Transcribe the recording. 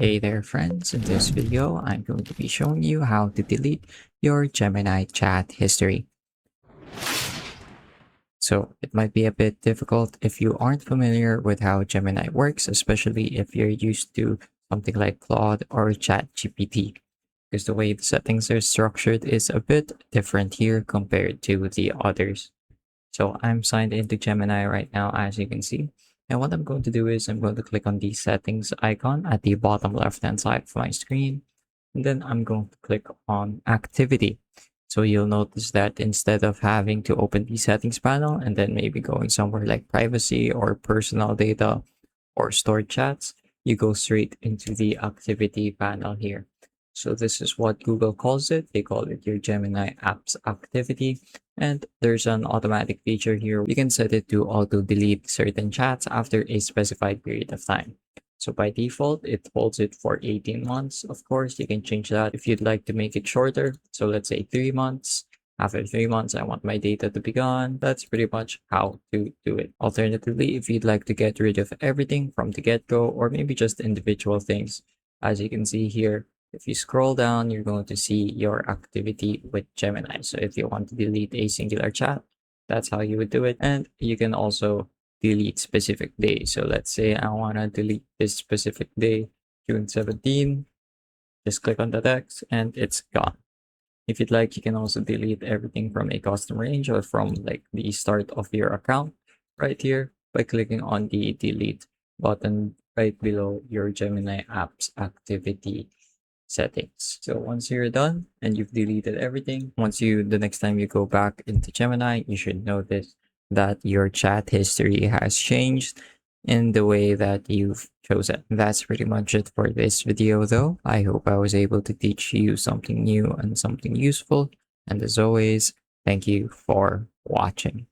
Hey there friends, in this video I'm going to be showing you how to delete your Gemini chat history. So it might be a bit difficult if you aren't familiar with how Gemini works, especially if you're used to something like Claude or ChatGPT, because the way the settings are structured is a bit different here compared to the others. So I'm signed into Gemini right now, as you can see. And what I'm going to do is I'm going to click on the settings icon at the bottom left-hand side of my screen. And then I'm going to click on activity. So you'll notice that instead of having to open the settings panel and then maybe going somewhere like privacy or personal data or stored chats, you go straight into the activity panel here. So this is what Google calls it. They call it your Gemini apps activity. And there's an automatic feature here. You can set it to auto delete certain chats after a specified period of time. So by default, it holds it for 18 months. Of course, you can change that if you'd like to make it shorter. So let's say 3 months. After 3 months, I want my data to be gone. That's pretty much how to do it. Alternatively, if you'd like to get rid of everything from the get-go or maybe just individual things, as you can see here, if you scroll down, you're going to see your activity with Gemini. So if you want to delete a singular chat, that's how you would do it. And you can also delete specific days. So let's say I want to delete this specific day, June 17. Just click on the text and it's gone. If you'd like, you can also delete everything from a custom range or from like the start of your account right here by clicking on the delete button right below your Gemini apps activity settings. So once you're done and you've deleted everything, the next time you go back into Gemini, you should notice that your chat history has changed in the way that you've chosen. That's pretty much it for this video though. I hope I was able to teach you something new and something useful. And as always, thank you for watching.